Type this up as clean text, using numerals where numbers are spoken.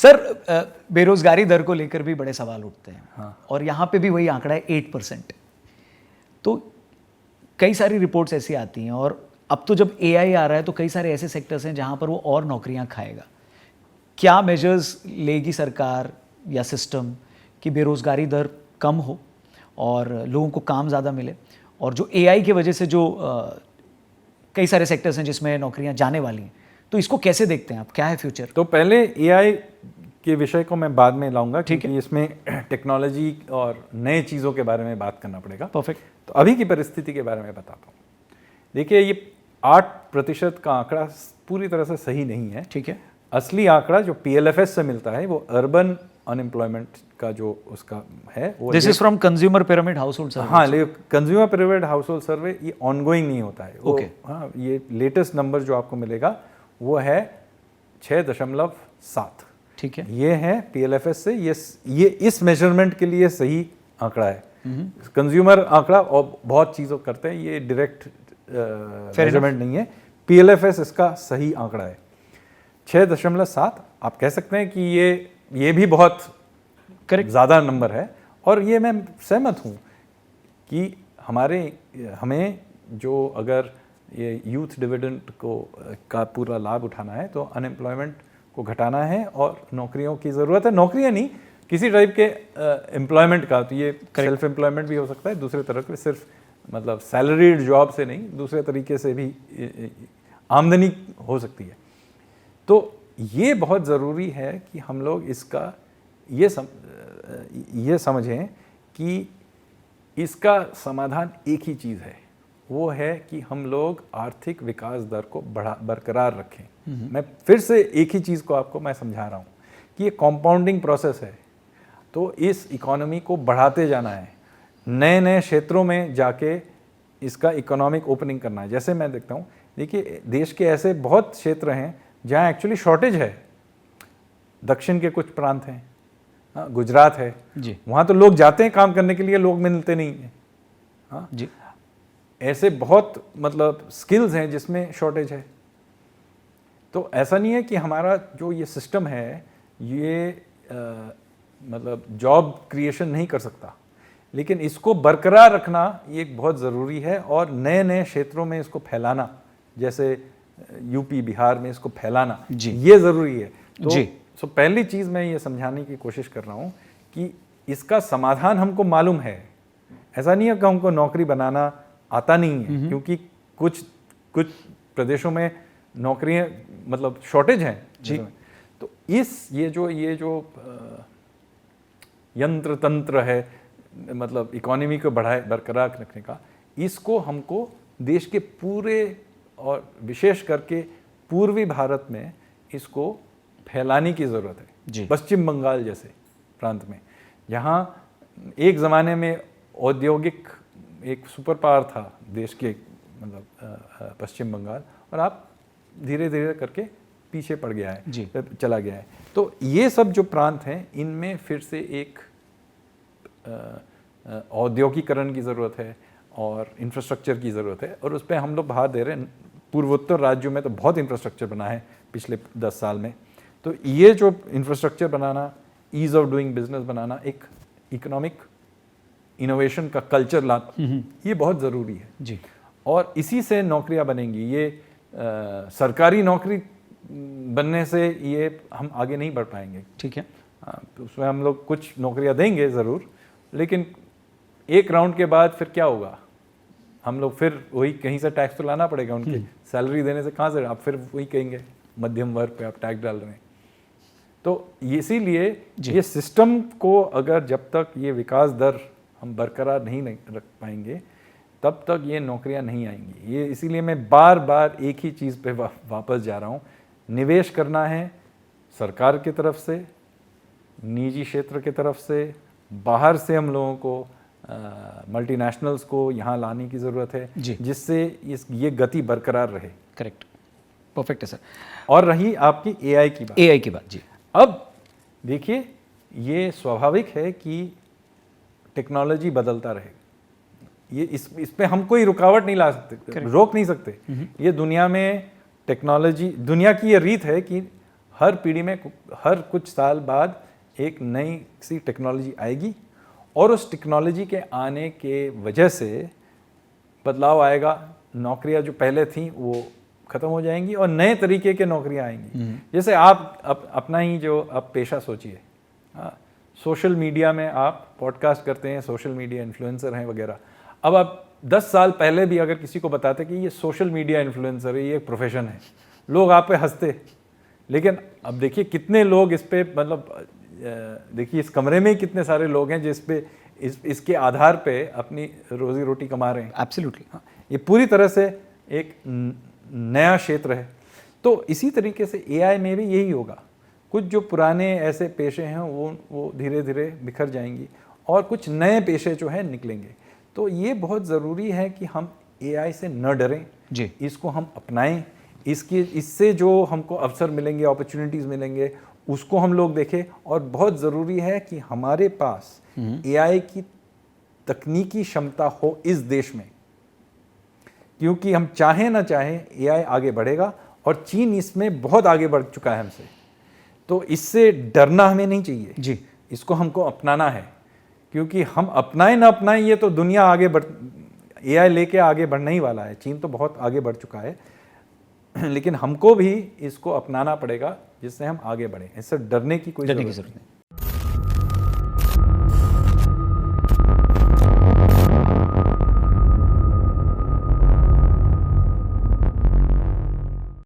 Sir बेरोजगारी दर को लेकर भी बड़े सवाल उठते हैं। हाँ। और यहाँ पे भी वही आंकड़ा है 8%। तो कई सारी रिपोर्ट्स ऐसी आती हैं, और अब तो जब एआई आ रहा है तो कई सारे ऐसे सेक्टर्स हैं जहाँ पर वो और नौकरियाँ खाएगा। क्या मेजर्स लेगी सरकार या सिस्टम कि बेरोजगारी दर कम हो और लोगों को काम ज़्यादा मिले, और जो एआई की वजह से जो कई सारे सेक्टर्स हैं जिसमें नौकरियां जाने वाली हैं, तो इसको कैसे देखते हैं आप, क्या है फ्यूचर? तो पहले एआई के विषय को मैं बाद में लाऊंगा, ठीक है। क्योंकि इसमें टेक्नोलॉजी और नए चीज़ों के बारे में बात करना पड़ेगा। परफेक्ट। तो अभी की परिस्थिति के बारे में बताता हूँ। देखिए, ये 8% का आंकड़ा पूरी तरह से सही नहीं है। ठीक है। असली आंकड़ा जो पीएलएफएस से मिलता है वो अर्बन अनएम्प्लॉयमेंट का जो उसका है वो this is from consumer pyramid household survey. हाँ, लेकिन कंज्यूमर पिरामिड हाउसहोल्ड सर्वे ये ऑनगोइंग नहीं होता है। ओके। हाँ, ये लेटेस्ट नंबर जो आपको मिलेगा वो है 6.7। ठीक है। ये है पीएलएफएस से, ये इस मेजरमेंट के लिए सही आंकड़ा है। कंज्यूमर आंकड़ा और बहुत चीज़ों करते हैं, ये डायरेक्ट मेजरमेंट नहीं है। पीएलएफएस इसका सही आंकड़ा है 6.7। आप कह सकते हैं कि ये भी बहुत करेक्ट ज़्यादा नंबर है, और ये मैं सहमत हूँ कि हमें जो अगर ये यूथ डिविडेंड का पूरा लाभ उठाना है तो अनएम्प्लॉयमेंट को घटाना है और नौकरियों की ज़रूरत है। नौकरियाँ नहीं, किसी टाइप के एम्प्लॉयमेंट का, तो ये सेल्फ एम्प्लॉयमेंट भी हो सकता है दूसरे तरह के, सिर्फ मतलब सैलरीड जॉब से नहीं, दूसरे तरीके से भी आमदनी हो सकती है। तो ये बहुत ज़रूरी है कि हम लोग इसका ये समझें कि इसका समाधान एक ही चीज़ है, वो है कि हम लोग आर्थिक विकास दर को बरकरार रखें। मैं फिर से एक ही चीज़ को आपको मैं समझा रहा हूँ कि ये कॉम्पाउंडिंग प्रोसेस है। तो इस इकोनॉमी को बढ़ाते जाना है, नए नए क्षेत्रों में जाके इसका इकोनॉमिक ओपनिंग करना है। जैसे मैं देखता हूँ, देखिए देश के ऐसे बहुत क्षेत्र हैं जहाँ एक्चुअली शॉर्टेज है। दक्षिण के कुछ प्रांत हैं, हाँ, गुजरात है जी, वहाँ तो लोग जाते हैं काम करने के लिए, लोग मिलते नहीं हैं। हाँ जी, ऐसे बहुत मतलब स्किल्स हैं जिसमें शॉर्टेज है। तो ऐसा नहीं है कि हमारा जो ये सिस्टम है ये मतलब जॉब क्रिएशन नहीं कर सकता, लेकिन इसको बरकरार रखना ये एक बहुत ज़रूरी है, और नए नए क्षेत्रों में इसको फैलाना, जैसे यूपी बिहार में इसको फैलाना, ये ज़रूरी है। तो पहली चीज़ मैं ये समझाने की कोशिश कर रहा हूँ कि इसका समाधान हमको मालूम है। ऐसा नहीं है कि हमको नौकरी बनाना आता नहीं है, क्योंकि कुछ प्रदेशों में नौकरियां मतलब शॉर्टेज हैं जी। तो ये जो यंत्र तंत्र है मतलब इकोनॉमी को बरकरार रखने का, इसको हमको देश के पूरे और विशेष करके पूर्वी भारत में इसको फैलाने की ज़रूरत है। पश्चिम बंगाल जैसे प्रांत में, जहाँ एक ज़माने में औद्योगिक एक सुपर पावर था देश के, मतलब पश्चिम बंगाल, और आप धीरे धीरे करके पीछे पड़ गया है, चला गया है। तो ये सब जो प्रांत हैं इनमें फिर से एक औद्योगिकरण की ज़रूरत है और इंफ्रास्ट्रक्चर की ज़रूरत है, और उस पर हम लोग भार दे रहे हैं। पूर्वोत्तर राज्यों में तो बहुत इंफ्रास्ट्रक्चर बना है पिछले 10 साल में। तो ये जो इंफ्रास्ट्रक्चर बनाना, ईज़ ऑफ डूइंग बिजनेस बनाना, एक इकोनॉमिक इनोवेशन का कल्चर लाना, ये बहुत ज़रूरी है जी। और इसी से नौकरियां बनेंगी। ये सरकारी नौकरी बनने से ये हम आगे नहीं बढ़ पाएंगे। ठीक है, उसमें हम लोग कुछ नौकरियां देंगे ज़रूर, लेकिन एक राउंड के बाद फिर क्या होगा? हम लोग फिर वही कहीं से टैक्स तो लाना पड़ेगा उनके सैलरी देने से, कहाँ से आप फिर वही कहेंगे मध्यम वर्ग पे आप टैक्स डाल रहे हैं। तो इसीलिए ये सिस्टम को अगर जब तक ये विकास दर हम बरकरार नहीं रख पाएंगे तब तक ये नौकरियां नहीं आएंगी। ये इसीलिए मैं बार बार एक ही चीज़ पे वापस जा रहा हूँ। निवेश करना है सरकार की तरफ से, निजी क्षेत्र की तरफ से, बाहर से हम लोगों को मल्टीनेशनल्स को यहाँ लाने की ज़रूरत है, जिससे ये गति बरकरार रहे। करेक्ट, परफेक्ट है सर। और रही आपकी एआई की बात जी। अब देखिए, ये स्वाभाविक है कि टेक्नोलॉजी बदलता रहेगा। ये इस पे हम कोई रुकावट नहीं ला सकते, रोक नहीं सकते। ये दुनिया में टेक्नोलॉजी, दुनिया की ये रीत है कि हर पीढ़ी में हर कुछ साल बाद एक नई सी टेक्नोलॉजी आएगी और उस टेक्नोलॉजी के आने के वजह से बदलाव आएगा। नौकरियां जो पहले थीं वो ख़त्म हो जाएंगी और नए तरीके के नौकरियां आएंगी। जैसे आप अपना ही जो आप पेशा सोचिए, सोशल मीडिया में आप पॉडकास्ट करते हैं, सोशल मीडिया इन्फ्लुएंसर हैं वगैरह। अब आप 10 साल पहले भी अगर किसी को बताते कि ये सोशल मीडिया इन्फ्लुएंसर है, ये एक प्रोफेशन है, लोग आप पे हंसते। लेकिन अब देखिए कितने लोग इस पे, मतलब देखिए इस कमरे में ही कितने सारे लोग हैं जिस पे इसके आधार पे अपनी रोजी रोटी कमा रहे हैं। एब्सोल्युटली। ये पूरी तरह से एक नया क्षेत्र है। तो इसी तरीके से एआई में भी यही होगा। कुछ जो पुराने ऐसे पेशे हैं वो धीरे धीरे बिखर जाएंगी और कुछ नए पेशे जो हैं निकलेंगे। तो ये बहुत ज़रूरी है कि हम एआई से न डरें जी, इसको हम अपनाएं। इससे जो हमको अवसर मिलेंगे, अपॉर्चुनिटीज़ मिलेंगे, उसको हम लोग देखें। और बहुत ज़रूरी है कि हमारे पास एआई की तकनीकी क्षमता हो इस देश में, क्योंकि हम चाहें ना चाहें एआई आगे बढ़ेगा और चीन इसमें बहुत आगे बढ़ चुका है हमसे। तो इससे डरना हमें नहीं चाहिए जी, इसको हमको अपनाना है, क्योंकि हम अपनाएं ना अपनाएं ये तो दुनिया आगे बढ़, एआई लेके आगे बढ़ने ही वाला है। चीन तो बहुत आगे बढ़ चुका है, लेकिन हमको भी इसको अपनाना पड़ेगा जिससे हम आगे बढ़ें। इससे डरने की कोई जरूरत नहीं।